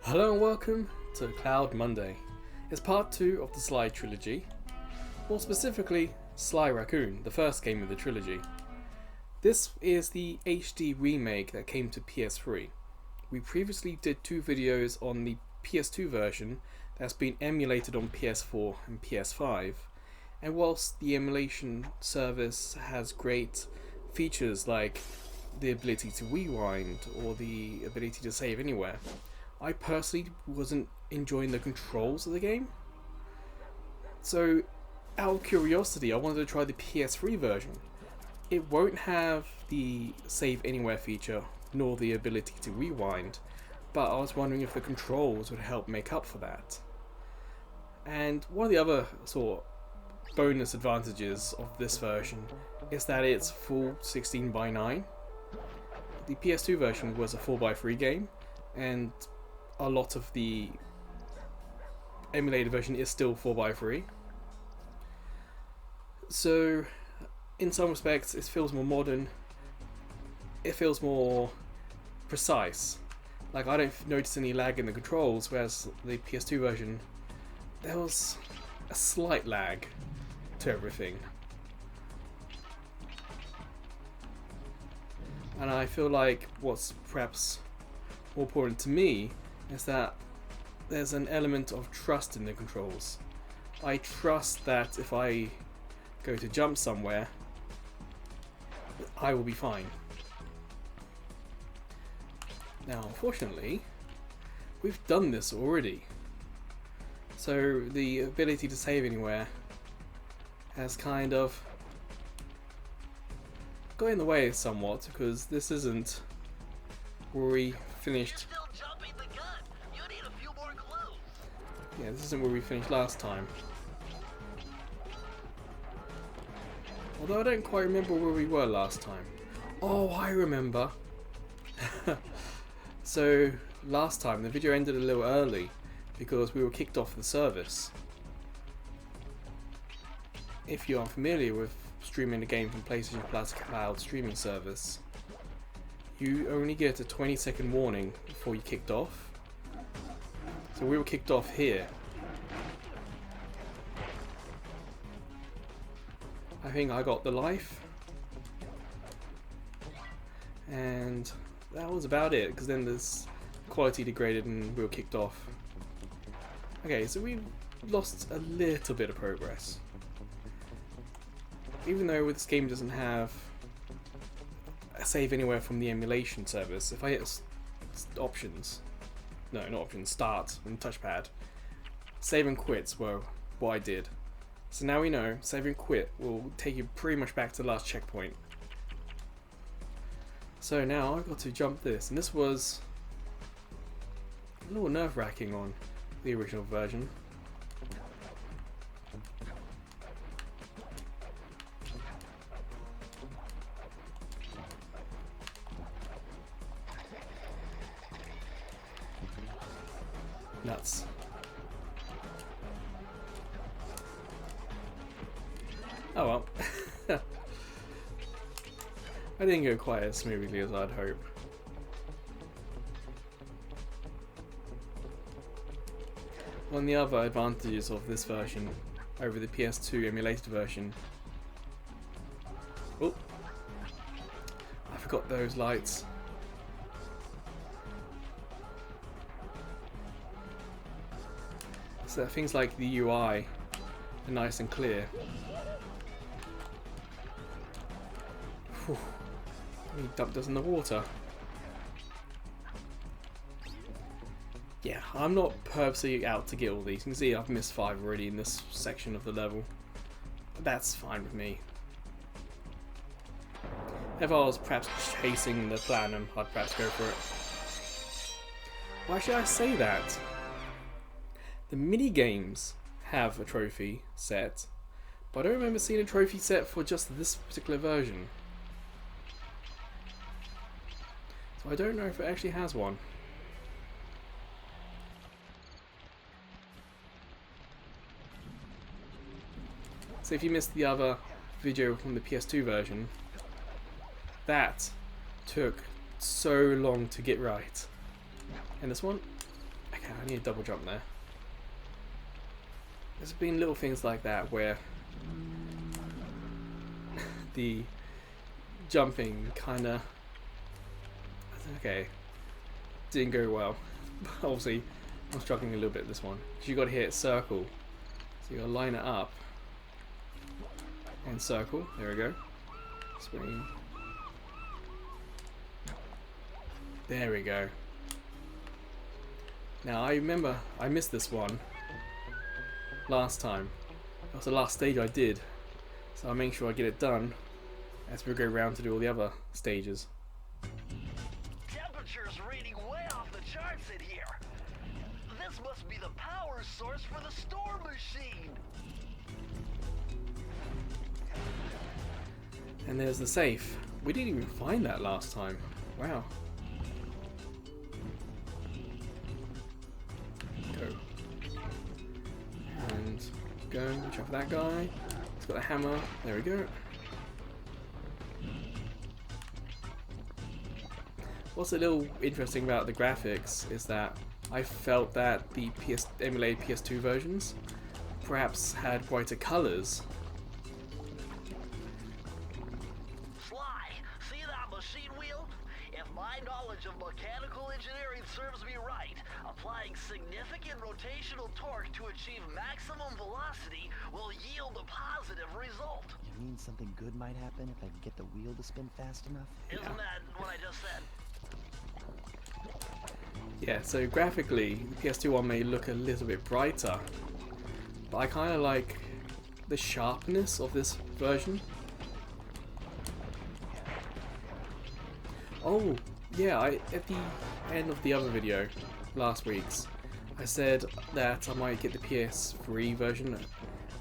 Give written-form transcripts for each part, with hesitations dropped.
Hello and welcome to Cloud Monday. It's part 2 of the Sly trilogy, more specifically Sly Raccoon, the first game of the trilogy. This is the HD remake that came to PS3. We previously did 2 videos on the PS2 version that's been emulated on PS4 and PS5, and whilst the emulation service has great features like the ability to rewind or the ability to save anywhere, I personally wasn't enjoying the controls of the game. So, out of curiosity, I wanted to try the PS3 version. It won't have the save anywhere feature, nor the ability to rewind, but I was wondering if the controls would help make up for that. And one of the other sort of bonus advantages of this version is that it's full 16:9. The PS2 version was a 4:3 game, and a lot of the emulated version is still 4:3. So, in some respects, it feels more modern. It feels more precise. Like, I don't notice any lag in the controls, whereas the PS2 version, there was a slight lag to everything. And I feel like what's perhaps more important to me is that there's an element of trust in the controls. I trust that if I go to jump somewhere, I will be fine. Now, unfortunately, we've done this already. So the ability to save anywhere has kind of got in the way somewhat, because this isn't where we finished. Yeah, this isn't where we finished last time. Although I don't quite remember where we were last time. Oh, I remember. So, last time the video ended a little early because we were kicked off the service. If you are familiar with streaming a game from PlayStation Plus Cloud streaming service, you only get a 20-second warning before you kicked off. So we were kicked off here. I think I got the life. And that was about it, because then this quality degraded and we were kicked off. Okay, so we lost a little bit of progress. Even though this game doesn't have a save anywhere from the emulation service, if I hit options, no, not options, start and touchpad, save and quits were what I did. So now we know save and quit will take you pretty much back to the last checkpoint. So now I've got to jump this, and this was a little nerve-wracking on the original version. Nuts. Oh well. I didn't go quite as smoothly as I'd hope. One of the other advantages of this version over the PS2 emulated version. Oh, I forgot those lights. So things like the UI are nice and clear. Whew. He dumped us in the water. Yeah, I'm not purposely out to get all these. You can see I've missed 5 already in this section of the level. But that's fine with me. If I was perhaps chasing the platinum, I'd perhaps go for it. Why should I say that? The mini games have a trophy set, but I don't remember seeing a trophy set for just this particular version. So I don't know if it actually has one. So if you missed the other video from the PS2 version, that took so long to get right. And this one, I Okay, I need a double jump there. There's been little things like that where the jumping kinda, okay, didn't go well. Obviously I'm struggling a little bit with this one, because you got to hit circle, so you got to line it up and circle. There we go. Swing. There we go. Now I remember I missed this one last time. That was the last stage I did, so I'll make sure I get it done as we go around to do all the other stages. Temperature's reading way off the charts in here. This must be the power source for the storm machine. And there's the safe. We didn't even find that last time. Wow. Go. And go. Watch out for that guy. He's got a hammer. There we go. What's a little interesting about the graphics is that I felt that the emulated PS2 versions perhaps had brighter colours. Sly, see that machine wheel? If my knowledge of mechanical engineering serves me right, applying significant rotational torque to achieve maximum velocity will yield a positive result. You mean something good might happen if I can get the wheel to spin fast enough? Isn't that what I just said? Yeah, so graphically, the PS2 one may look a little bit brighter, but I kind of like the sharpness of this version. Oh, yeah, at the end of the other video, last week's, I said that I might get the PS3 version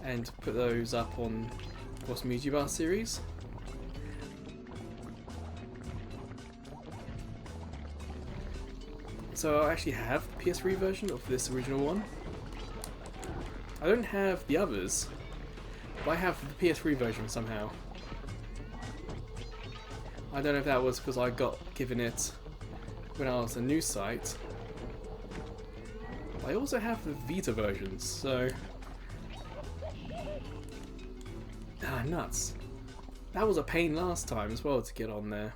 and put those up on Cross Media Bar series. So I actually have the PS3 version of this original one. I don't have the others, but I have the PS3 version somehow. I don't know if that was because I got given it when I was a news site. I also have the Vita versions, so... Ah, nuts. That was a pain last time as well to get on there.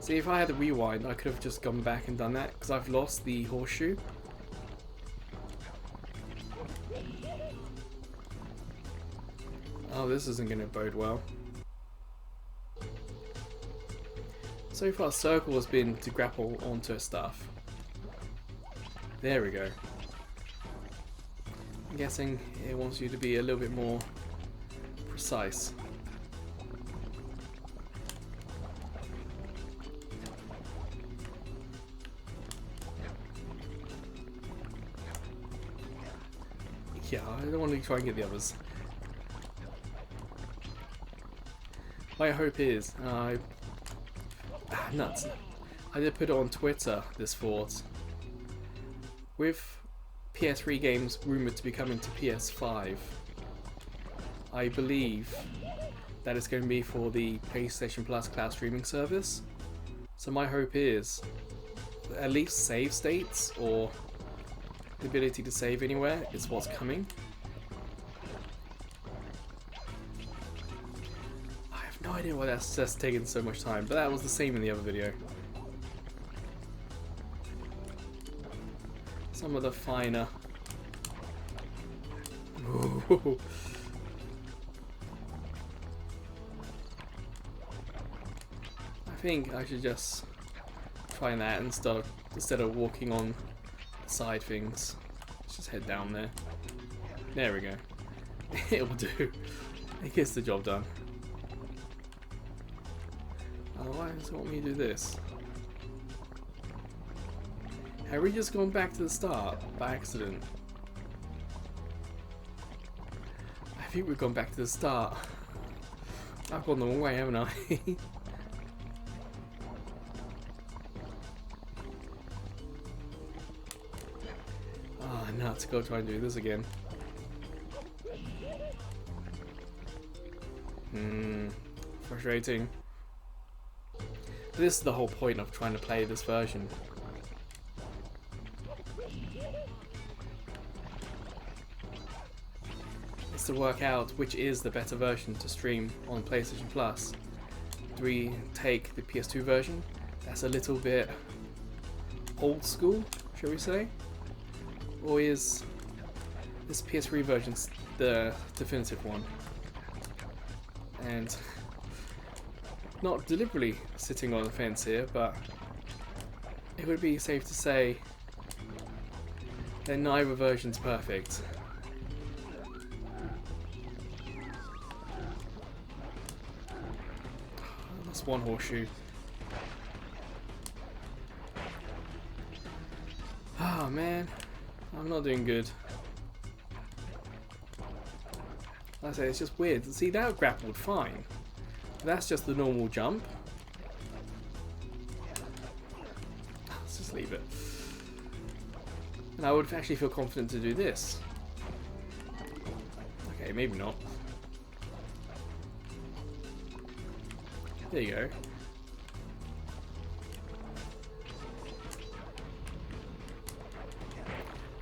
See, if I had the rewind, I could have just gone back and done that, because I've lost the horseshoe. Oh, this isn't going to bode well. So far, circle has been to grapple onto stuff. There we go. I'm guessing it wants you to be a little bit more precise. Yeah, I don't want to try and get the others. My hope is, nuts. I did put it on Twitter, this thought. With PS3 games rumoured to be coming to PS5, I believe that it's going to be for the PlayStation Plus cloud streaming service. So my hope is at least save states or the ability to save anywhere is what's coming. I have no idea why that's just taking so much time, but that was the same in the other video. Some of the finer... Ooh. I think I should just try that instead of walking on side things. Let's just head down there. There we go. It will do. It gets the job done. Oh, why does it want me to do this? Have we just gone back to the start by accident? I think we've gone back to the start. I've gone the wrong way, haven't I? Oh, nuts, go try and do this again. Frustrating. But this is the whole point of trying to play this version. is to work out which is the better version to stream on PlayStation Plus. Do we take the PS2 version? That's a little bit old school, shall we say? Or is this PS3 version the definitive one? And not deliberately sitting on the fence here, but it would be safe to say that neither version's perfect. That's one horseshoe. Oh man, I'm not doing good. Like I say, it's just weird. See, that grappled fine. That's just the normal jump. Let's just leave it. And I would actually feel confident to do this. Okay, maybe not. There you go.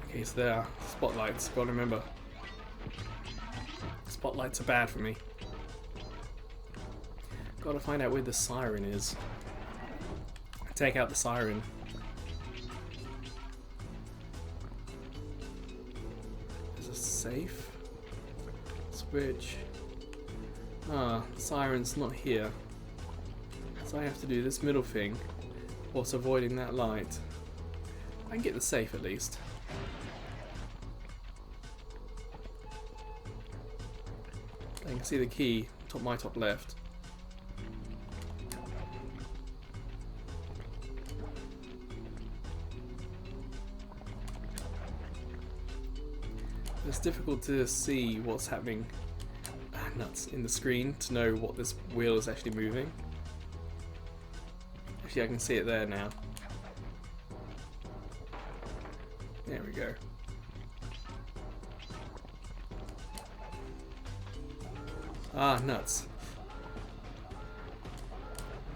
Okay, so there are spotlights. Gotta remember. Spotlights are bad for me. Gotta find out where the siren is. Take out the siren. There's a safe. Switch. Ah, the siren's not here. So I have to do this middle thing whilst avoiding that light. I can get the safe at least. I can see the key, my top left. It's difficult to see what's happening nuts in the screen to know what this wheel is actually moving. Actually, I can see it there now. There we go. Ah, nuts.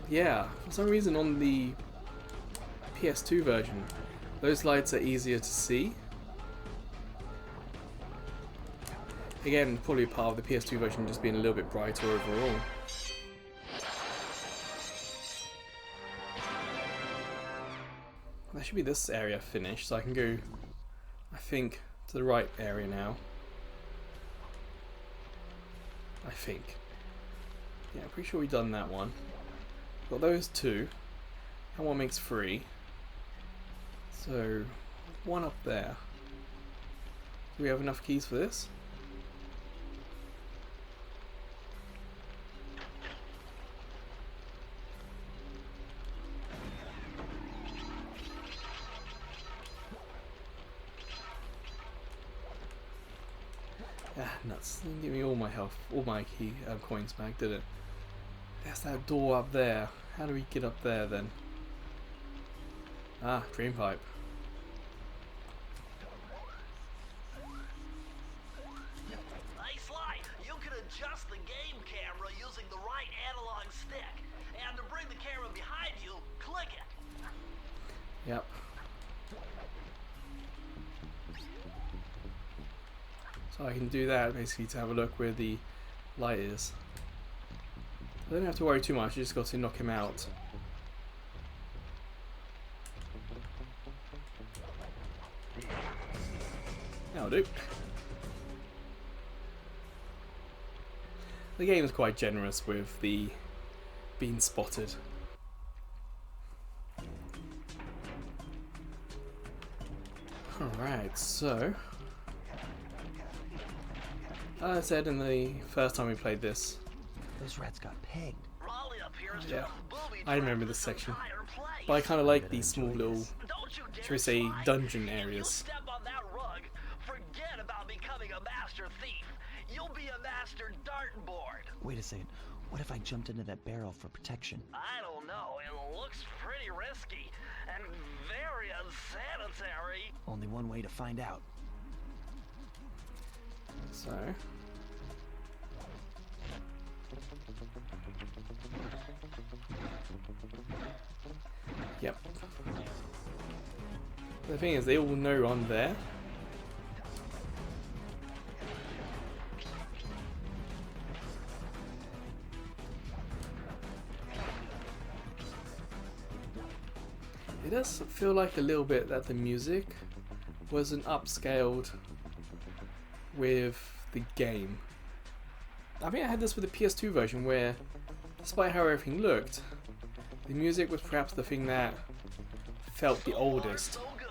Yeah, for some reason on the PS2 version, those lights are easier to see. Again, probably part of the PS2 version just being a little bit brighter overall. That should be this area finished, so I can go, I think, to the right area now. I think. Yeah, I'm pretty sure we've done that one. Got those two. That one makes 3. So, one up there. Do we have enough keys for this? Ah, nuts. Didn't give me all my health, all my key coins back, did it? There's that door up there. How do we get up there then? Ah, drain pipe. Hey Sly, you can adjust the game camera using the right analog stick. And to bring the camera behind you, click it. Yep. So I can do that basically to have a look where the light is. I don't have to worry too much, I just got to knock him out. That'll do. The game is quite generous with the being spotted. Alright, so as I said in the first time we played this, Those rats got pegged. Raleigh appears to yeah, have booby I remember trapped this section. entire place. But I kind of like these small little, Don't you dare, shall we say, Sly. dungeon If you areas. step on that rug, forget about becoming a master thief. You'll be a master dartboard. Wait a second. What if I jumped into that barrel for protection? I don't know. It looks pretty risky and very unsanitary. Only one way to find out. So yep. The thing is, they all know I'm there. It does feel like a little bit that the music wasn't upscaled with the game. I think I had this with the PS2 version where, despite how everything looked, the music was perhaps the thing that felt the oldest. So good.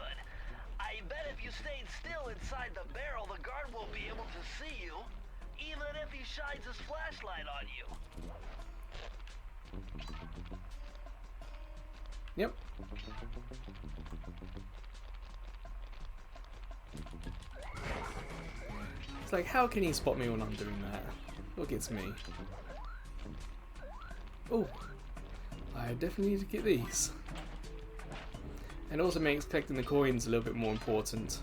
I bet if you stayed still inside the barrel, the guard won't be able to see you, even if he shines his flashlight on you. Yep. It's like, how can he spot me when I'm doing that? Look, it's me. Oh, I definitely need to get these. And it also makes collecting the coins a little bit more important.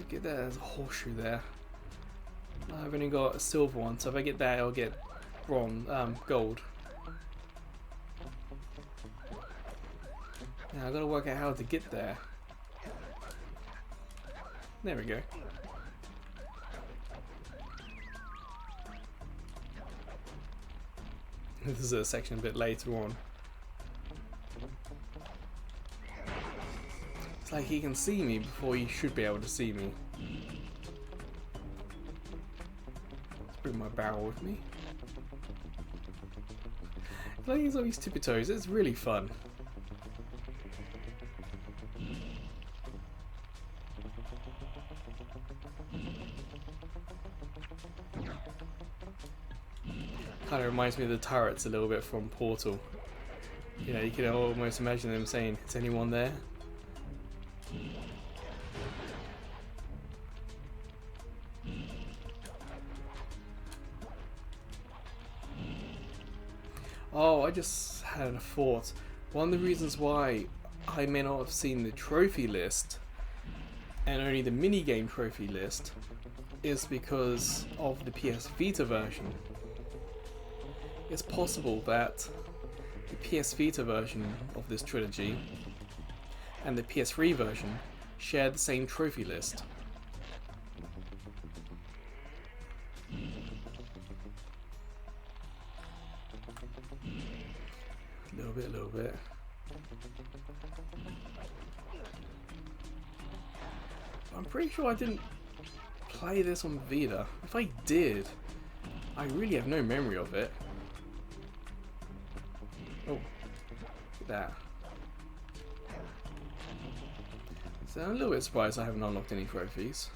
Get that as a horseshoe there. I've only got a silver one, so if I get that, I'll get gold. Now I've got to work out how to get there. There we go. This is a section a bit later on. It's like he can see me before he should be able to see me. Let's bring my barrel with me. It's like he's on his tippy toes. It's really fun. Kind of reminds me of the turrets a little bit from Portal. You know, you can almost imagine them saying, "Is anyone there?" Oh, I just had a thought. One of the reasons why I may not have seen the trophy list and only the minigame trophy list is because of the PS Vita version. It's possible that the PS Vita version of this trilogy and the PS3 version share the same trophy list. A little bit. I'm pretty sure I didn't play this on Vita. If I did, I really have no memory of it. Oh, look at that. So I'm a little bit surprised I haven't unlocked any trophies.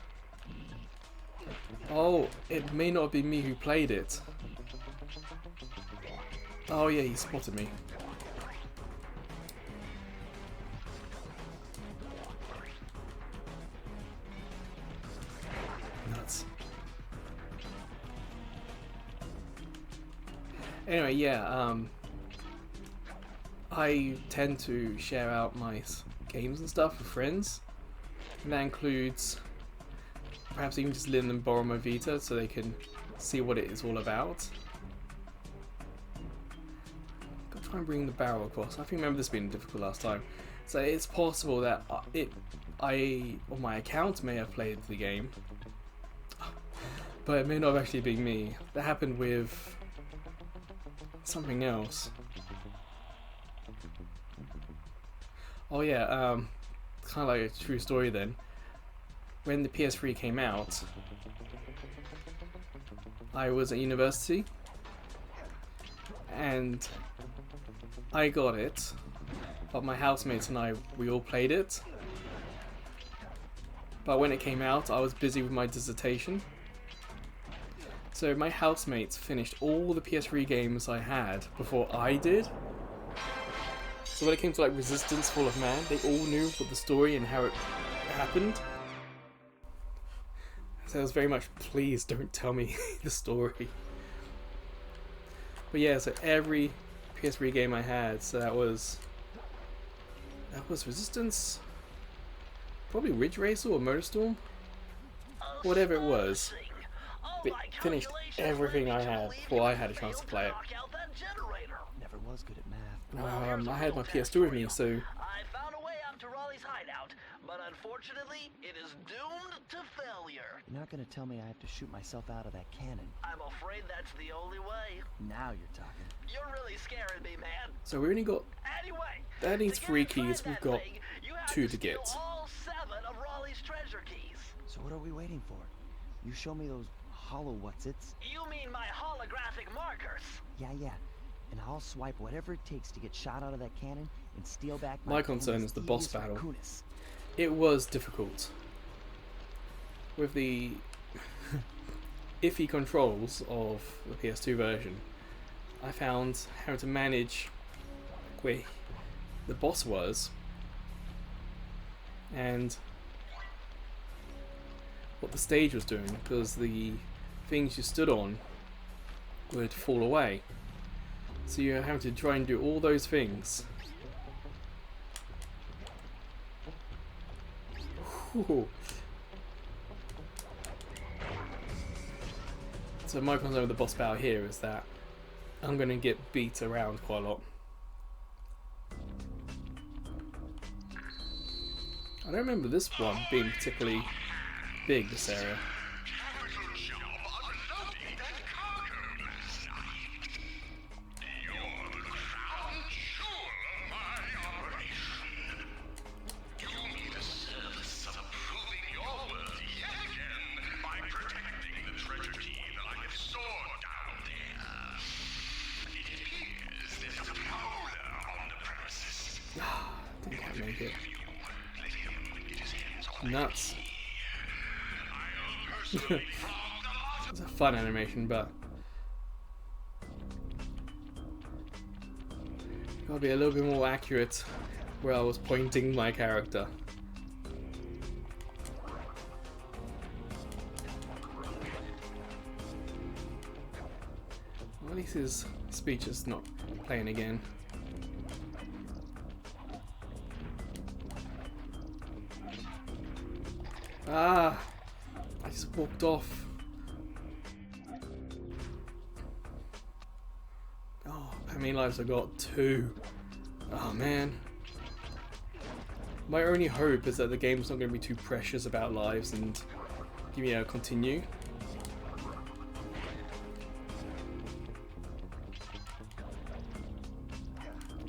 Oh, it may not be me who played it. Oh yeah, he spotted me. Nuts. Anyway, yeah, I tend to share out my games and stuff with friends. And that includes perhaps even just letting them borrow my Vita so they can see what it is all about. Gotta try and bring the barrel across. I think I remember this being difficult last time. So it's possible that on my account may have played the game, but it may not have actually been me. That happened with something else. Oh yeah, kind of like a true story then. When the PS3 came out, I was at university and I got it, but my housemates and I, we all played it. But when it came out, I was busy with my dissertation. So my housemates finished all the PS3 games I had before I did. So when it came to like Resistance, Fall of Man, they all knew what the story and how it happened. So it was very much, please don't tell me the story. But yeah, so every PS3 game I had, so that was Resistance, probably Ridge Racer or Motorstorm. whatever it was, it finished everything I had before I had a chance to play it. Never was good at math. I had my PS2 with me, so I found a way out to Raleigh's hideout, but unfortunately, it is doomed to failure. You're not gonna tell me I have to shoot myself out of that cannon. I'm afraid that's the only way. Now you're talking. You're really scaring me, man. so we only got, Anyway, that needs to 3 get inside keys, we've that got thing, you have 2 to to get. steal all 7 of Raleigh's treasure keys. So what are we waiting for? You show me those hollow what's-its? You mean my holographic markers? Yeah. And I'll swipe whatever it takes to get shot out of that cannon and steal back My concern is the boss Thievius battle. Raccoonus. It was difficult. With the iffy controls of the PS2 version, I found how to manage where the boss was and what the stage was doing, because the things you stood on would fall away. So you're having to try and do all those things. Whew. So my concern with the boss battle here is that I'm going to get beat around quite a lot. I don't remember this one being particularly big, this area. Didn't quite make it. Nuts. It's a fun animation, but gotta be a little bit more accurate where I was pointing my character. Well, at least his speech is not playing again. Ah! I just walked off. Oh, how many lives I got? 2. Oh man. My only hope is that the game's not going to be too precious about lives and give me a continue.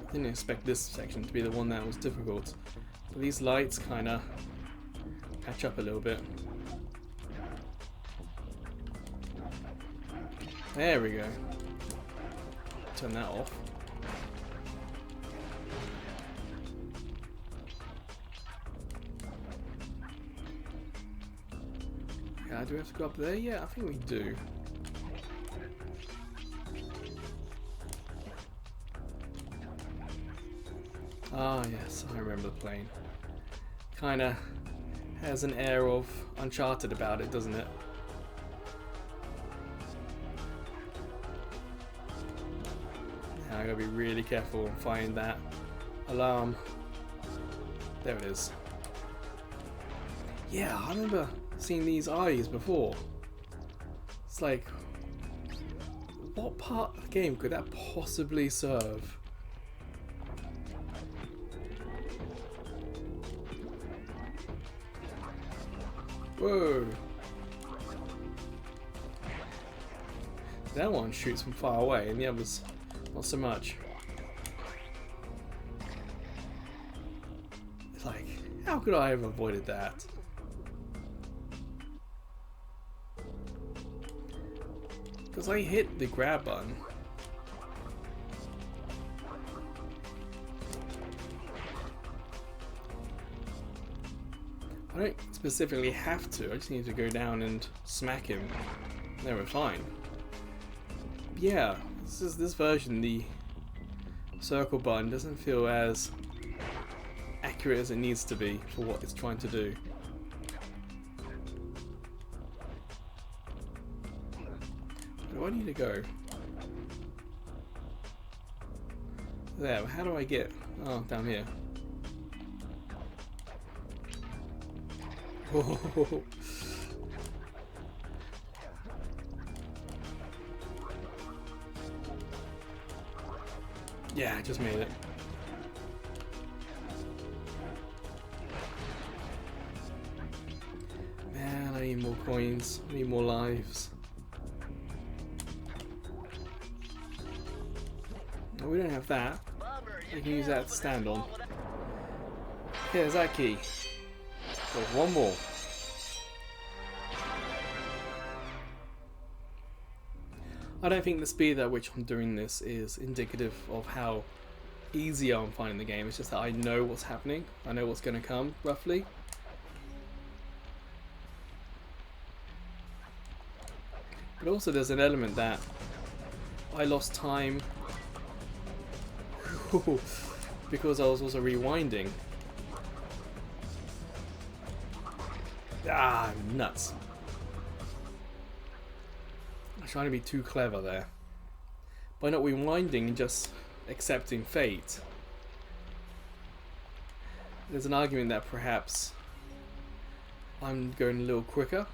I didn't expect this section to be the one that was difficult. But these lights kind of catch up a little bit. There we go. Turn that off. Yeah, do we have to go up there? Yeah, I think we do. Ah, yes, I remember the plane. Kinda has an air of Uncharted about it, doesn't it? Yeah, I gotta be really careful and find that alarm. There it is. Yeah, I remember seeing these eyes before. It's like, what part of the game could that possibly serve? Whoa! That one shoots from far away, and the others not so much. It's like, how could I have avoided that? Because I hit the grab button. I don't specifically have to, I just need to go down and smack him. Then we're fine. Yeah, this version, the circle button doesn't feel as accurate as it needs to be for what it's trying to do. Where do I need to go? There, how do I get? Oh, down here. Yeah, I just made it. Man, I need more coins. I need more lives. No, we don't have that. I can use that to stand on. Here's that key. Got one more. I don't think the speed at which I'm doing this is indicative of how easy I'm finding the game. It's just that I know what's happening. I know what's going to come, roughly. But also there's an element that I lost time because I was also rewinding. Ah, nuts. I'm trying to be too clever there. By not rewinding and just accepting fate. There's an argument that perhaps I'm going a little quicker.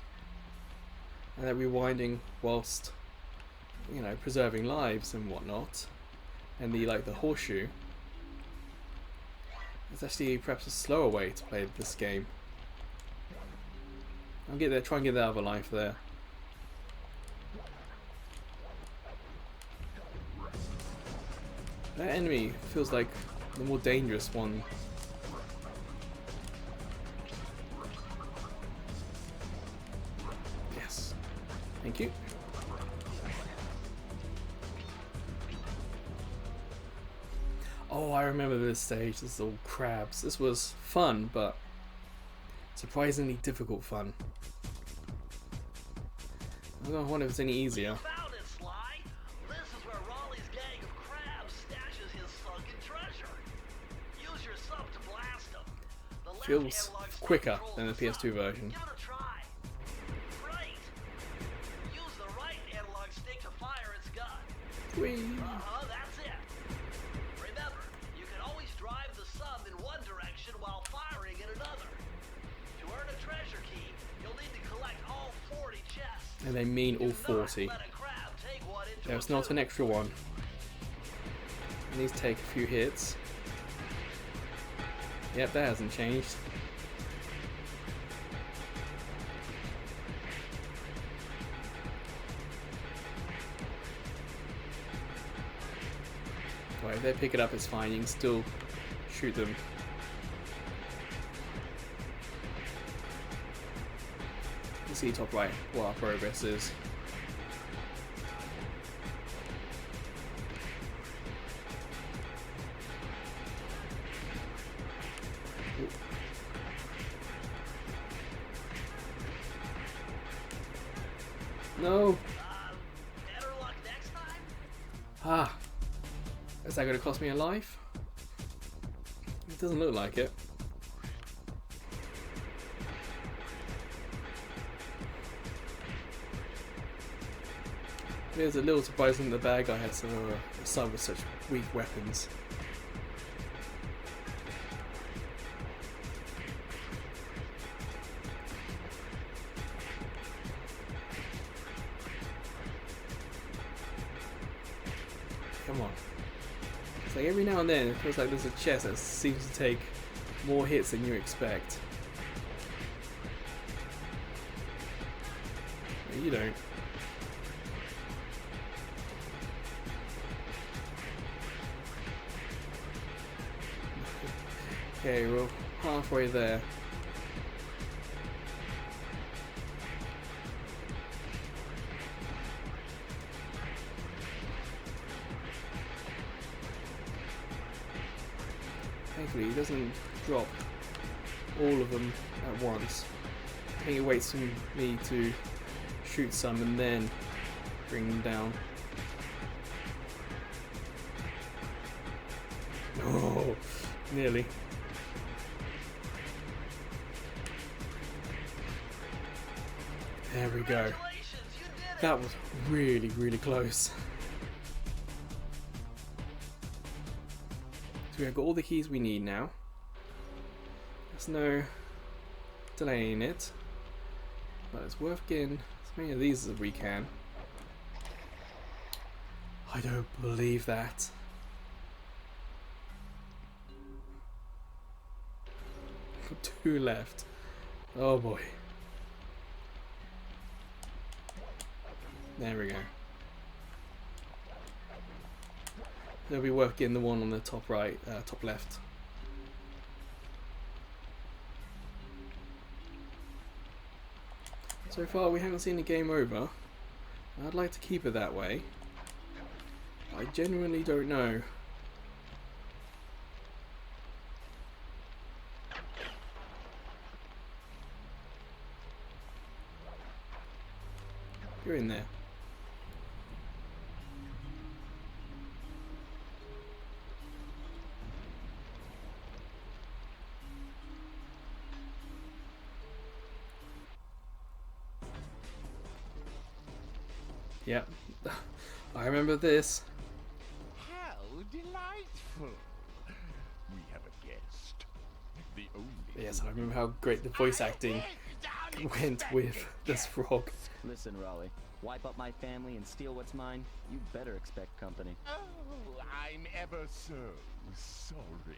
And that rewinding whilst, you know, preserving lives and whatnot. And the horseshoe. It's actually perhaps a slower way to play this game. I'll get there, try and get that other life there. That enemy feels like the more dangerous one. Yes. Thank you. Oh, I remember this stage. This is all crabs. This was fun, but surprisingly difficult fun. I wonder if it's any easier. Found it, Sly. This is where Raleigh's gang of crabs stashes his sunken treasure. Use your sub to blast them. The left Feels analog stick quicker controls than the the sub. PS2 version. Give it a try. Right. Use the right analog stick to fire its gun. Whee! That's it. Remember, you can always drive the sub in one direction while firing in another. To earn a treasure key, you'll need to collect all 40 chests. And they mean all 40. There's not an extra one. It needs to take a few hits. Yep, that hasn't changed. Right, if they pick it up, it's fine. You can still shoot them. You see top right what our progress is. No! Better luck next time? Ah! Is that going to cost me a life? It doesn't look like it. It is a little surprising that the bad guy has a son with such weak weapons. Come on. It's like every now and then it feels like there's a chest that seems to take more hits than you expect. But you don't. Okay, we're halfway there. Thankfully, he doesn't drop all of them at once. I think it waits for me to shoot some and then bring them down. Oh, nearly. There we go. That was really, really close. So we've got all the keys we need now. There's no delaying it, but it's worth getting as many of these as we can. I don't believe that. 2 left. Oh boy. There we go. It'll be worth getting the one on the top right, top left. So far we haven't seen a game over. I'd like to keep it that way. I genuinely don't know. You're in there. Yep. I remember this. How delightful! We have a guest. The only. Yes, I remember how great the voice acting went with this frog. Listen, Raleigh. Wipe up my family and steal what's mine? You better expect company. Oh, I'm ever so sorry.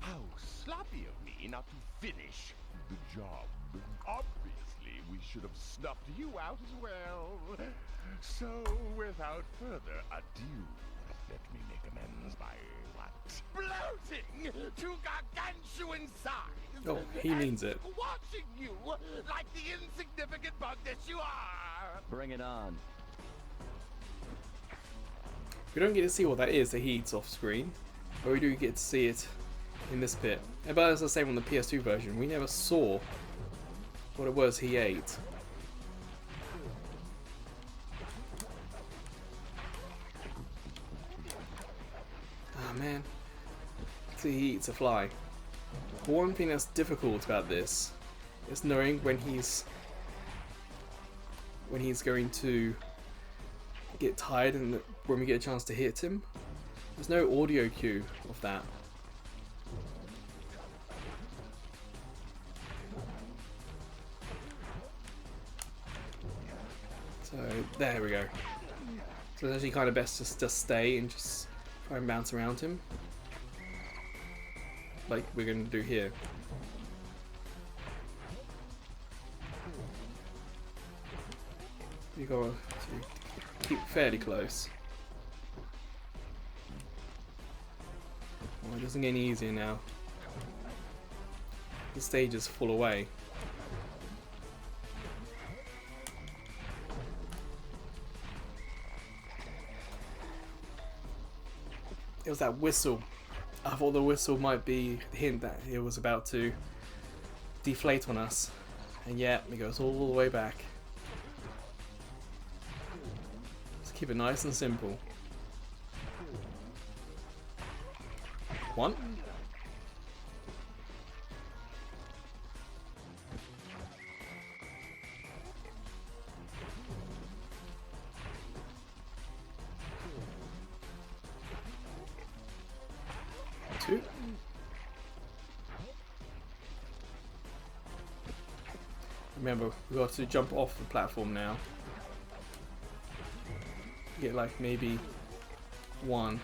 How sloppy of me not to finish the job. Obviously, we should have snuffed you out as well. So, without further ado, let me make amends by what? Bloating to gargantuan size! Oh, he means it. Watching you like the insignificant bug that you are! Bring it on. We don't get to see what that is that he eats off screen, but we do get to see it in this bit. But as the same on the PS2 version, we never saw what it was he ate. Ah man, see, he eats a fly. One thing that's difficult about this is knowing when he's going to get tired and when we get a chance to hit him. There's no audio cue of that. So there we go. So it's actually kind of best to just stay and just try and bounce around him, like we're going to do here. You got to keep fairly close. Oh, it doesn't get any easier now. The stage is full away. It was that whistle. I thought the whistle might be a hint that it was about to deflate on us. And yeah, it goes all the way back. Let's keep it nice and simple. 1. 2. Remember, we got to jump off the platform now. Get like maybe 1.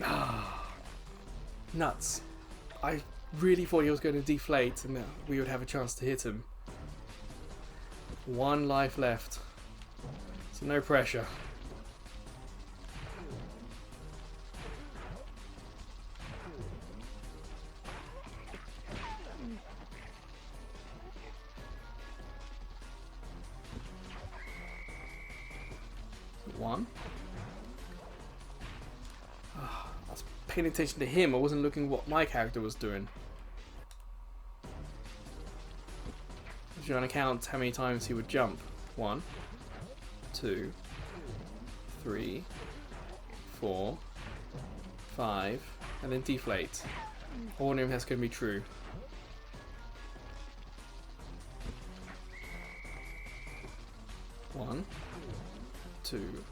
Ah, nuts. I really thought he was going to deflate and that we would have a chance to hit him. 1 life left. So no pressure. I was paying attention to him, I wasn't looking what my character was doing. I was trying to count how many times he would jump. 1, 2, 3, 4, 5, and then deflate. I wonder if that's going to be true. One, 2,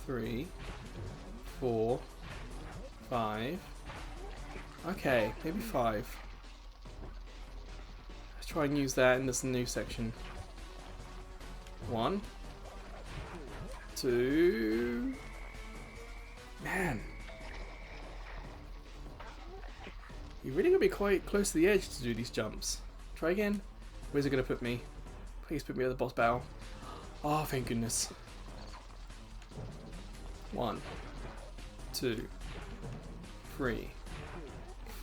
3, 4, 5. Okay, maybe 5. Let's try and use that in this new section. 1, 2. Man, You're really going to be quite close to the edge to do these jumps. Try again. Where's it going to put me? Please put me at the boss battle. Oh, thank goodness. 1, 2, 3,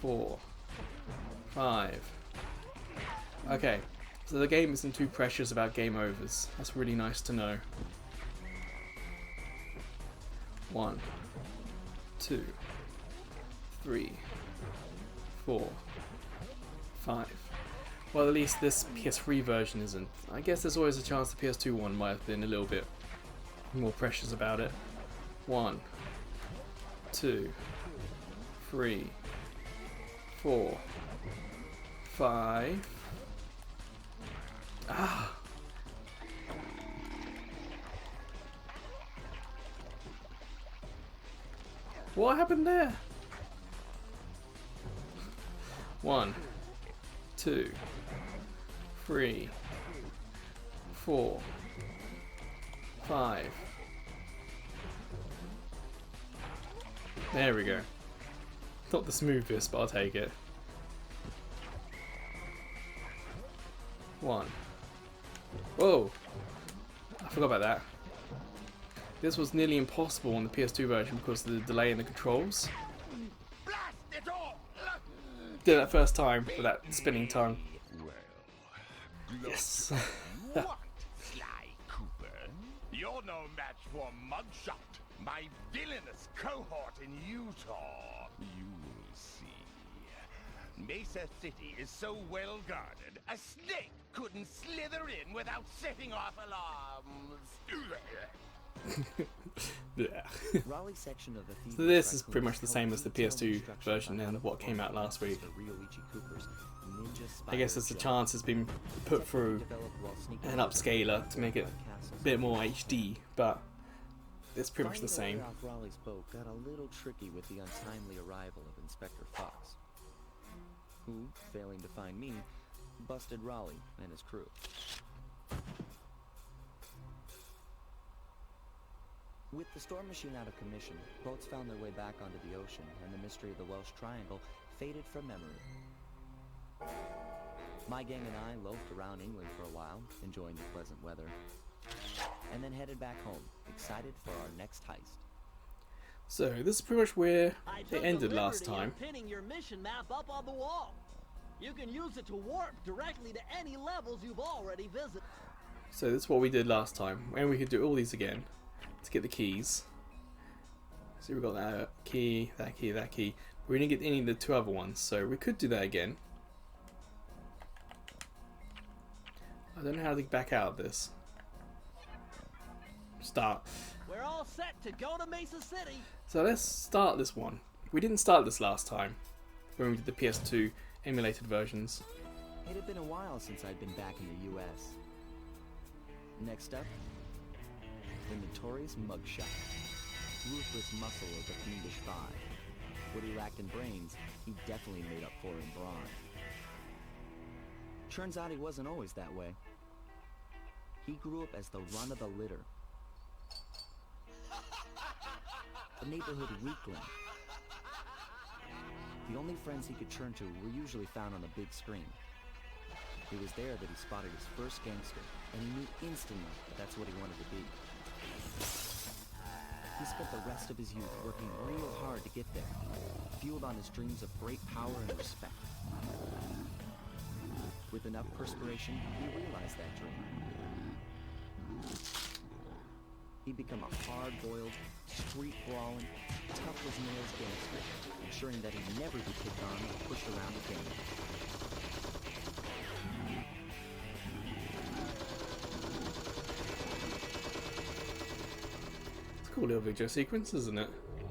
4, 5. Okay, so the game isn't too precious about game overs. That's really nice to know. 1, 2, 3, 4, 5. Well, at least this PS3 version isn't. I guess there's always a chance the PS2 one might have been a little bit more precious about it. 1, 2, 3, 4, 5. Ah. What happened there? 1, 2, 3, 4, 5. There we go. Not the smoothest, but I'll take it. 1. Whoa! I forgot about that. This was nearly impossible on the PS2 version because of the delay in the controls. Did that first time with that spinning tongue. Yes. What, Sly Cooper? You're no match for Mugshot, my villainous cohort in Utah. You will see. Mesa City is so well guarded, a snake couldn't slither in without setting off alarms. Yeah. Raleigh's section of the Thievius So this is Raccoonus pretty much the same as the helped PS2 detail version instructions and on what came out last week. the real Ichi Cooper's ninja I guess spider there's a jet. chance it's been put through Developed while sneaking an into upscaler to make it castles. a bit more HD, but it's pretty much the Finding same. a way off Raleigh's boat got a little tricky with the untimely arrival of Inspector Fox, who, failing to find me, busted Raleigh and his crew. With the storm machine out of commission, boats found their way back onto the ocean, and the mystery of the Welsh Triangle faded from memory. My gang and I loafed around England for a while, enjoying the pleasant weather, and then headed back home, excited for our next heist. So this is pretty much where I it took the ended last liberty time. of pinning your mission map up on the wall. You can use it to warp directly to any levels you've already visited. So this is what we did last time, and we could do all these again to get the keys. So we got that key, that key, that key. We didn't get any of the two other ones, so we could do that again. I don't know how to back out of this. Start. We're all set to go to Mesa City. So let's start this one. We didn't start this last time when we did the PS2 emulated versions. It had been a while since I'd been back in the U.S. Next up, the notorious Mugshot. Ruthless muscle of the fiendish five. What he lacked in brains, he definitely made up for in brawn. Turns out he wasn't always that way. He grew up as the run of the litter. A neighborhood weakling. The only friends he could turn to were usually found on the big screen. It was there that he spotted his first gangster, and he knew instantly that that's what he wanted to be. He spent the rest of his youth working real hard to get there, fueled on his dreams of great power and respect. With enough perspiration, he realized that dream. He'd become a hard-boiled, street-brawling, tough-as-nails gangster, ensuring that he'd never be picked on or pushed around again. It's a cool little video sequence, isn't it?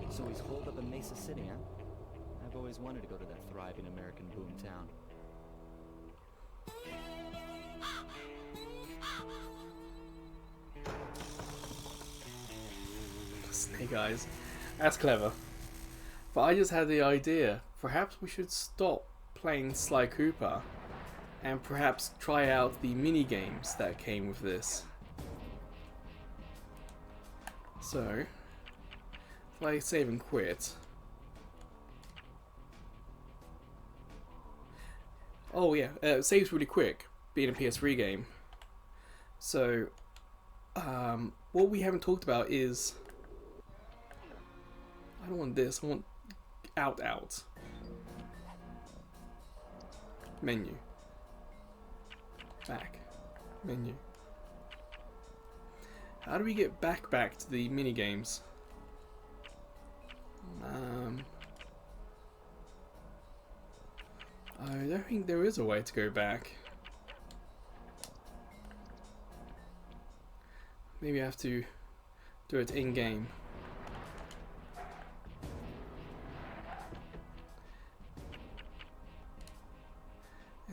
So he's holed up in Mesa City, huh? I've always wanted to go to that thriving American boom town. Snake Eyes. That's clever. But I just had the idea. Perhaps we should stop playing Sly Cooper and perhaps try out the mini games that came with this. So, if I save and quit, Oh yeah, it saves really quick, being a PS3 game. So, what we haven't talked about is... I don't want this, I want out. Menu. Back. Menu. How do we get back to the mini games? I don't think there is a way to go back. Maybe I have to do it in game.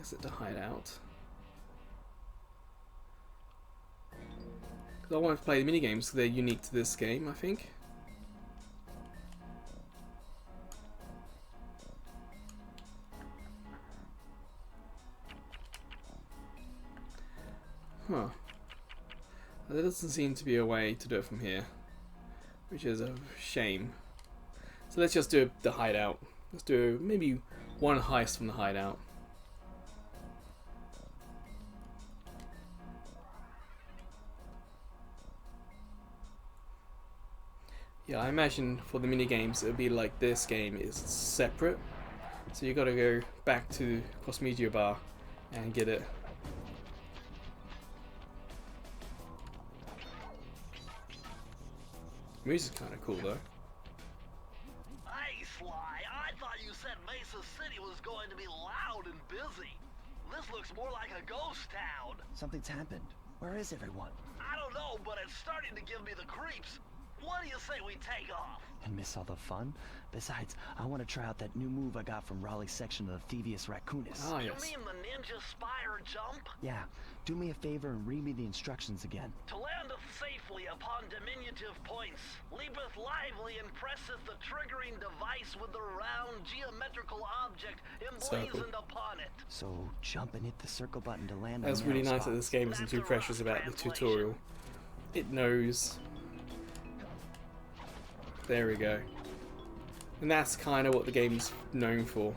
Is it the hideout? Because I want to play the mini games, they're unique to this game, I think. Huh. There doesn't seem to be a way to do it from here, which is a shame. So let's just do the hideout. Let's do maybe one heist from the hideout. Yeah, I imagine for the mini games it'll be like this game is separate, so you got to go back to Cross Media Bar and get it. Music's kind of cool though. Hey, Sly, I thought you said Mesa City was going to be loud and busy. This looks more like a ghost town. Something's happened. Where is everyone? I don't know, but it's starting to give me the creeps. What do you say we take off? And miss all the fun? Besides, I want to try out that new move I got from Raleigh's section of the Thievius Raccoonus. Ah, You yes. mean the ninja spire jump? Yeah, do me a favor and read me the instructions again. To landeth safely upon diminutive points, leapeth lively and presseth the triggering device with the round geometrical object emblazoned upon it. So jump and hit the circle button to land That's on really arrow nice that this spots. game isn't too precious about the tutorial. It knows. There we go. And that's kind of what the game's known for.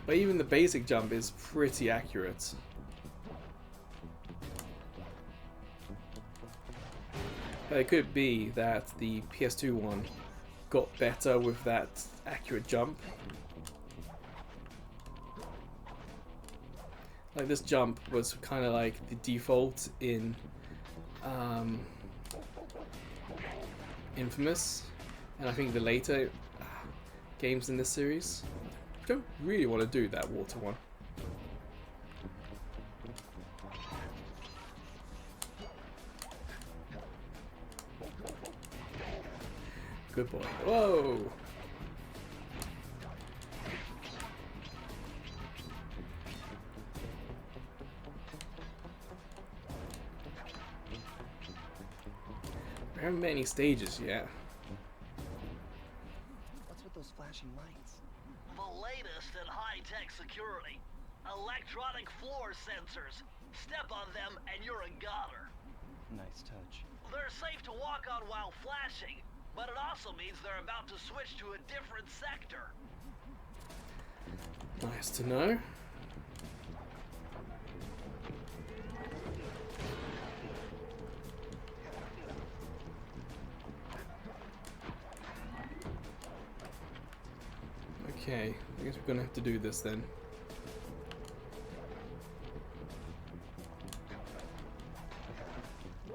But even the basic jump is pretty accurate. But it could be that the PS2 one got better with that accurate jump. Like this jump was kind of like the default in Infamous, and I think the later games in this series. Don't really want to do that water one. Good boy. Whoa! We haven't made any stages yet. What's with those flashing lights? The latest in high-tech security. Electronic floor sensors. Step on them and you're a goner. Nice touch. They're safe to walk on while flashing, but it also means they're about to switch to a different sector. Nice to know. Okay, I guess we're gonna have to do this then.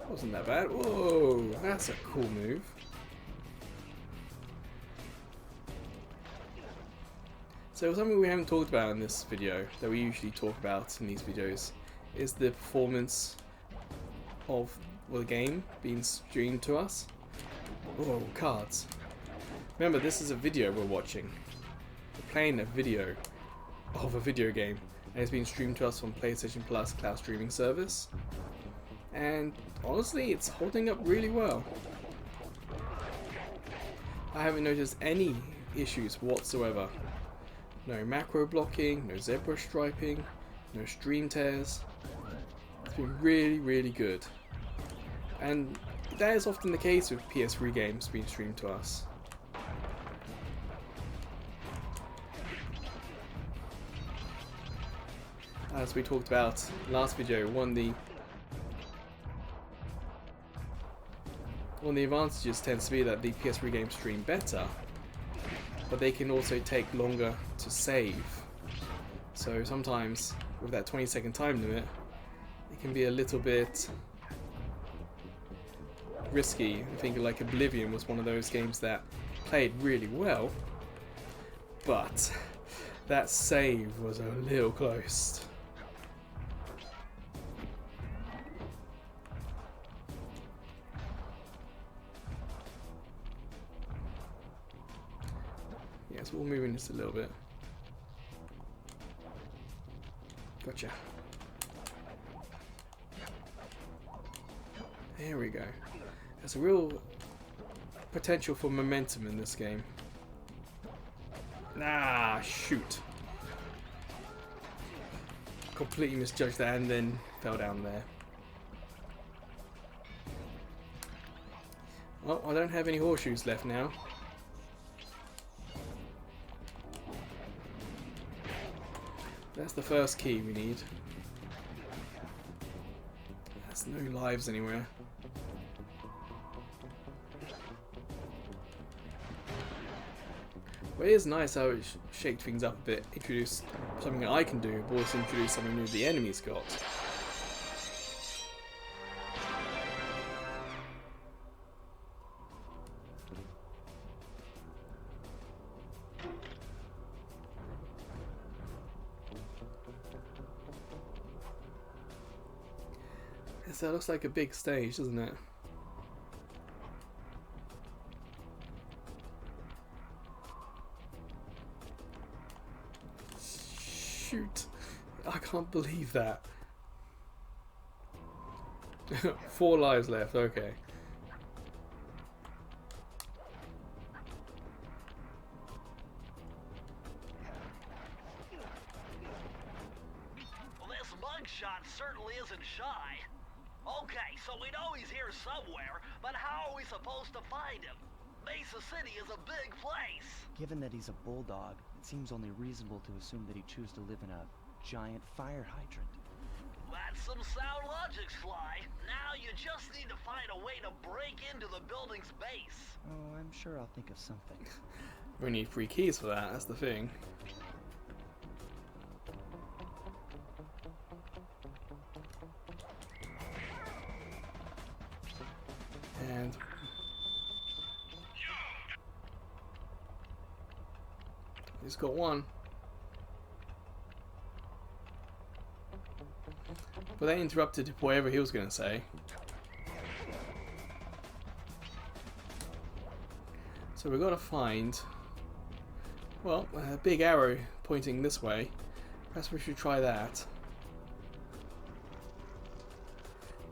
Wasn't that bad. Whoa, that's a cool move. So something we haven't talked about in this video, that we usually talk about in these videos, is the performance of the game being streamed to us. Whoa, cards. Remember, this is a video we're watching. We're playing a video of a video game, and it's being streamed to us from PlayStation Plus cloud streaming service. And honestly, it's holding up really well. I haven't noticed any issues whatsoever. No macro blocking, no zebra striping, no stream tears. It's been really, really good. And that is often the case with PS3 games being streamed to us. as we talked about last video, one of the advantages tends to be that the PS3 games stream better, but they can also take longer to save. So sometimes with that 20-second time limit, it can be a little bit risky. I think like Oblivion was one of those games that played really well, but that save was a little close. Yeah, so we'll move in just a little bit. Gotcha. There we go. There's a real potential for momentum in this game. Ah, shoot. Completely misjudged that and then fell down there. Well, I don't have any horseshoes left now. That's the first key we need. There's no lives anywhere. But it is nice how it shaked things up a bit, introduced something that I can do, but also introduce something new the enemy's got. So it looks like a big stage, doesn't it? Shoot. I can't believe that. 4 lives left, okay. Well, this mugshot certainly isn't shy. Okay, so we know he's here somewhere, but how are we supposed to find him? Mesa City is a big place. Given that he's a bulldog, it seems only reasonable to assume that he'd choose to live in a giant fire hydrant. That's some sound logic, Sly. Now you just need to find a way to break into the building's base. Oh, I'm sure I'll think of something. We need 3 keys for that, that's the thing. And he's got 1. But that interrupted whatever he was going to say. So we've got to find, well, a big arrow pointing this way. Perhaps we should try that.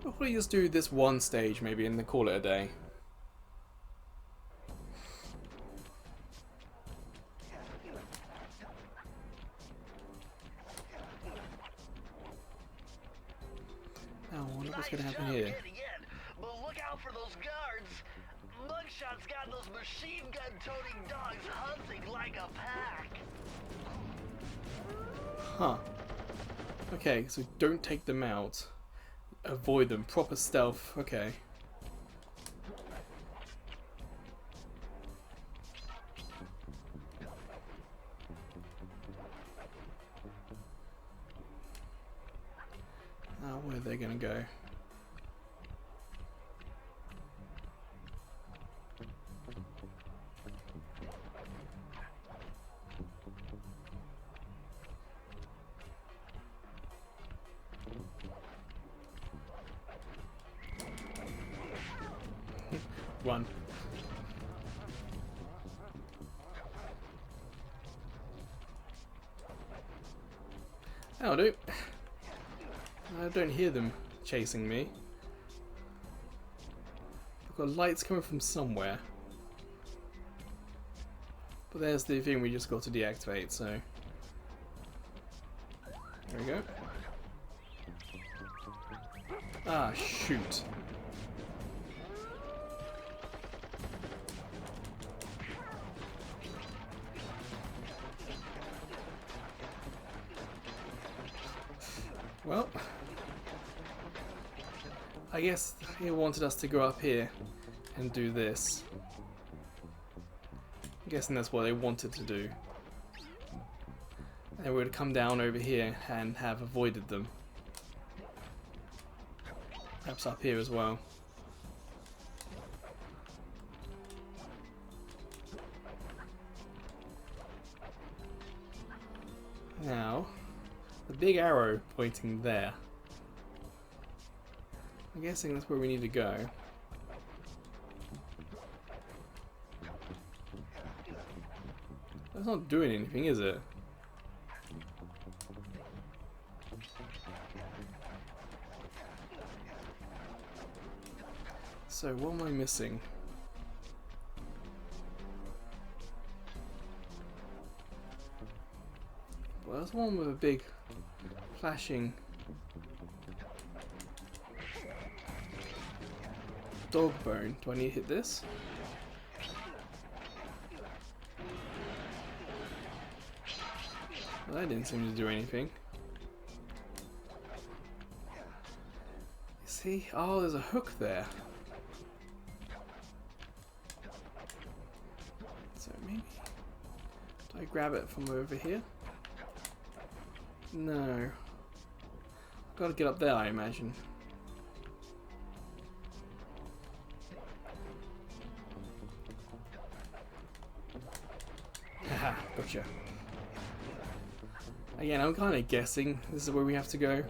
We'll probably just do this one stage maybe and then call it a day. Now, I wonder what's going to happen here. But look out for those guards. Mugshot's got those machine gun toting dogs hunting like a pack. Huh. Okay, so don't take them out. Avoid them. Proper stealth. Okay. Now, where are they going to go? Run. That'll do. I don't hear them chasing me. I've got lights coming from somewhere. But there's the thing we just got to deactivate, so... There we go. Ah, shoot. Well, I guess he wanted us to go up here and do this. I'm guessing that's what they wanted to do. And we would come down over here and have avoided them. Perhaps up here as well. Now, the big arrow pointing there. I'm guessing that's where we need to go. That's not doing anything, is it? So what am I missing? Well, there's one with a big flashing dog bone. Do I need to hit this? Well, that didn't seem to do anything. See? Oh, there's a hook there. So maybe... do I grab it from over here? No. Gotta get up there, I imagine. Haha, gotcha. Again, I'm kind of guessing this is where we have to go.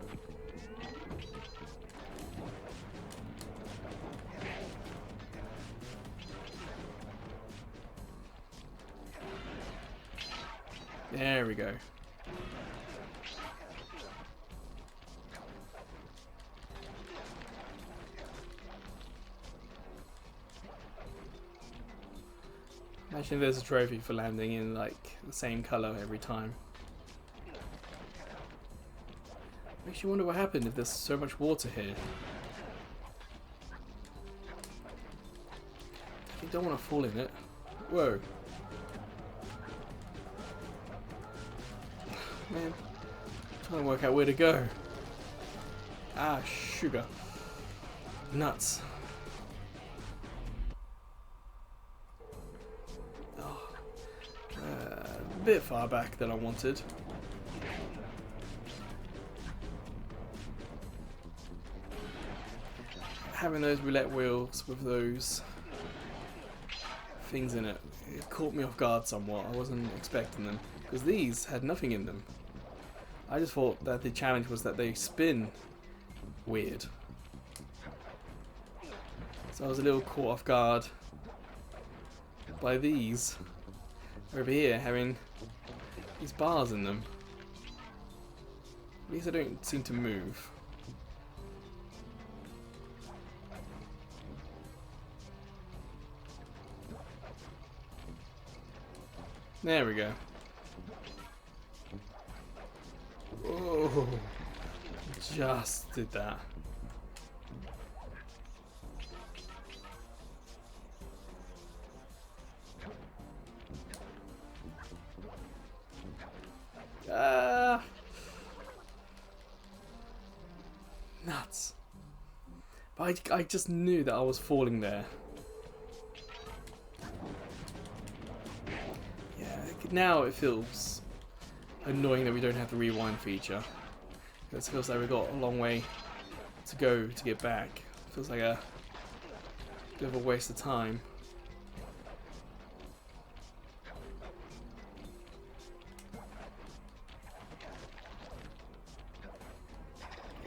There we go. Imagine there's a trophy for landing in like the same colour every time. Makes you wonder what happened if there's so much water here. You don't want to fall in it. Whoa. Man, I'm trying to work out where to go. Ah, sugar. Nuts. Oh, a bit far back than I wanted. Having those roulette wheels with those things in it, it caught me off guard somewhat. I wasn't expecting them because these had nothing in them. I just thought that the challenge was that they spin weird. So I was a little caught off guard by these over here having these bars in them. At least they don't seem to move. There we go. Oh, just did that. Ah, nuts. But I just knew that I was falling there. Now it feels annoying that we don't have the rewind feature. It feels like we've got a long way to go to get back. It feels like a bit of a waste of time.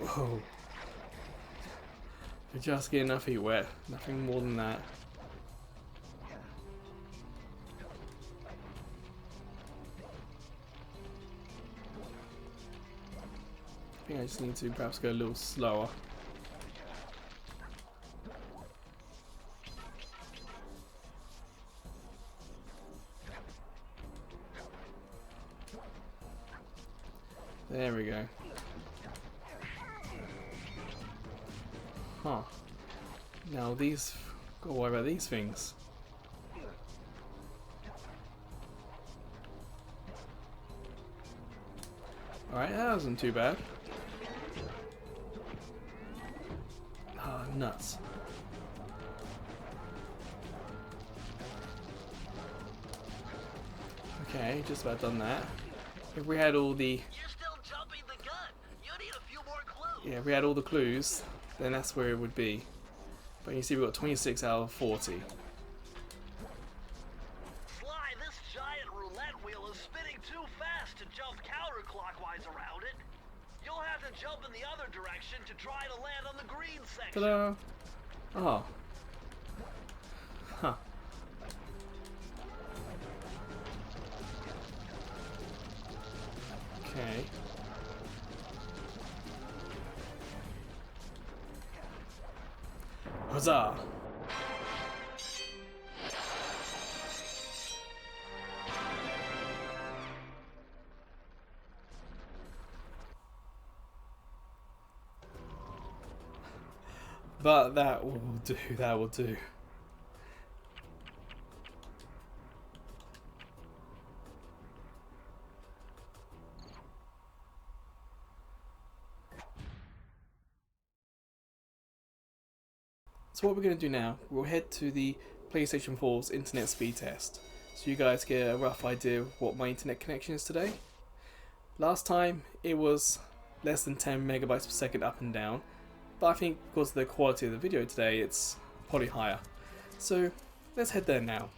Whoa. We're just getting our feet wet, nothing more than that. I think I just need to perhaps go a little slower. There we go. Huh. Now these... gotta worry about these things. Alright, that wasn't too bad. nuts. Okay, just about done that. If we had all the... You're still jumping the gun. You need a few more clues. Yeah, if we had all the clues, then that's where it would be. But you see we've got 26 out of 40. Sly, this giant roulette wheel is spinning too fast to jump counterclockwise around it. You'll have to jump in the other direction to try to land on the green section. Ta-da! Oh. Huh. Okay. Huzzah! But that will do, that will do. So what we're going to do now, we'll head to the PlayStation 4's internet speed test. So you guys get a rough idea of what my internet connection is today. Last time it was less than 10 megabytes per second up and down. But I think because of the quality of the video today, it's probably higher. So let's head there now.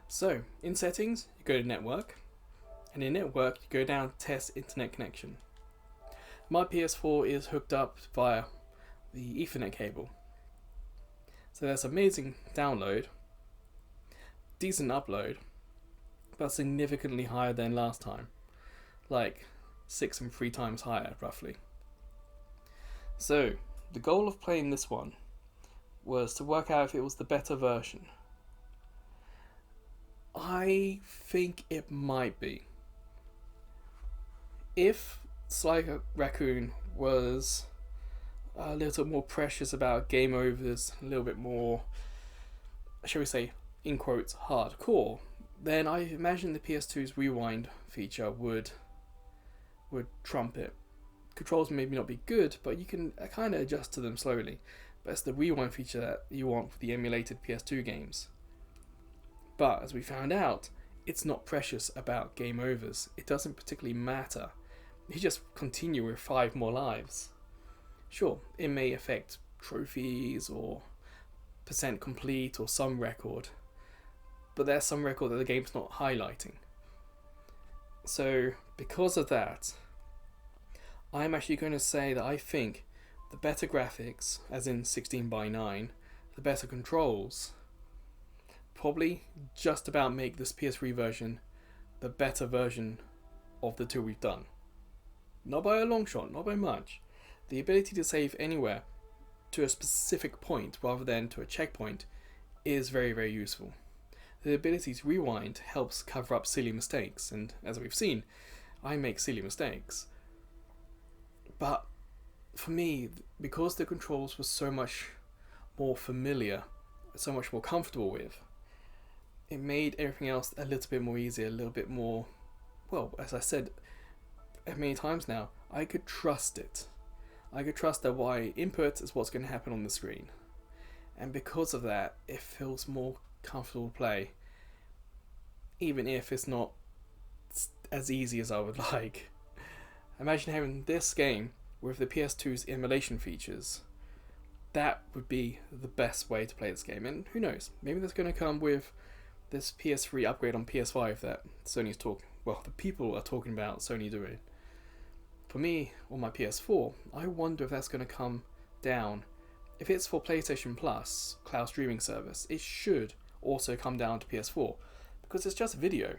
So in settings, you go to network, and in network you go down to test internet connection. My PS4 is hooked up via the Ethernet cable. So that's amazing download, decent upload, but significantly higher than last time. Like 6 and 3 times higher roughly. So the goal of playing this one was to work out if it was the better version. I think it might be. If Sly Raccoon was a little more precious about game overs, a little bit more, shall we say, in quotes, hardcore, then I imagine the PS2's rewind feature would trump it. Controls maybe not be good, but you can kind of adjust to them slowly. But it's the rewind feature that you want for the emulated PS2 games. But as we found out, it's not precious about game overs. It doesn't particularly matter. You just continue with 5 more lives. Sure, it may affect trophies or percent complete or some record, but there's some record that the game's not highlighting. So because of that, I'm actually going to say that I think the better graphics, as in 16:9, the better controls, probably just about make this PS3 version the better version of the two we've done. Not by a long shot, not by much. The ability to save anywhere to a specific point rather than to a checkpoint is very, very useful. The ability to rewind helps cover up silly mistakes, and as we've seen, I make silly mistakes. But for me, because the controls were so much more familiar, so much more comfortable with, it made everything else a little bit more easy, a little bit more, well, as I said many times now, I could trust it. I could trust that what I input is what's going to happen on the screen. And because of that, it feels more comfortable to play, even if it's not as easy as I would like. Imagine having this game with the PS2's emulation features. That would be the best way to play this game. And who knows, maybe that's going to come with this PS3 upgrade on PS5 that Sony's talking, well, the people are talking about Sony doing. For me, on my PS4, I wonder if that's going to come down. If it's for PlayStation Plus, cloud streaming service, it should also come down to PS4, because it's just video.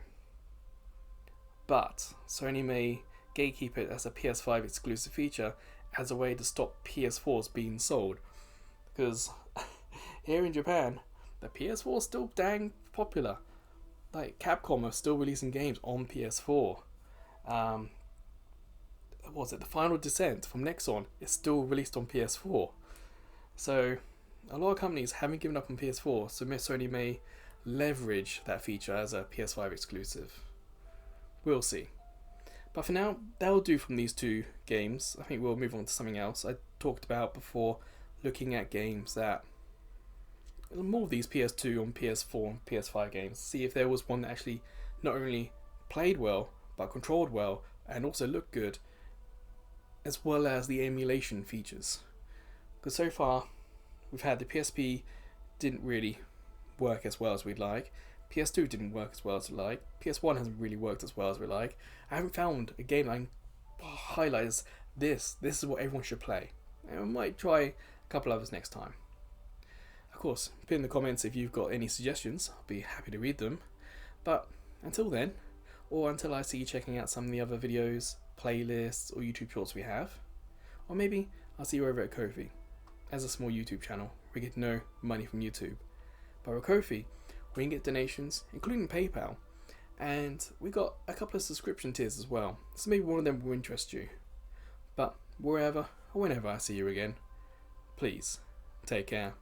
But Sony may gatekeep it as a PS5 exclusive feature as a way to stop PS4s being sold. Because here in Japan, the PS4 is still dang popular. Like, Capcom are still releasing games on PS4. What was it? The Final Descent from Nexon is still released on PS4. So a lot of companies haven't given up on PS4, so Sony may leverage that feature as a PS5 exclusive. We'll see. But for now, that'll do from these two games. I think we'll move on to something else. I talked about before looking at games that more of these PS2 and PS4 and PS5 games. See if there was one that actually not only played well, but controlled well and also looked good, as well as the emulation features. Because so far, we've had the PSP didn't really work as well as we'd like. PS2 didn't work as well as we like. PS1 hasn't really worked as well as we like. I haven't found a game that highlights this. This is what everyone should play. And we might try a couple others next time. Of course, put in the comments if you've got any suggestions. I'll be happy to read them. But until then, or until I see you checking out some of the other videos, playlists, or YouTube shorts we have, or maybe I'll see you over at Ko-fi. As a small YouTube channel, we get no money from YouTube. But with Ko-fi, we can get donations, including PayPal, and we got a couple of subscription tiers as well, so maybe one of them will interest you. But wherever or whenever I see you again, please take care.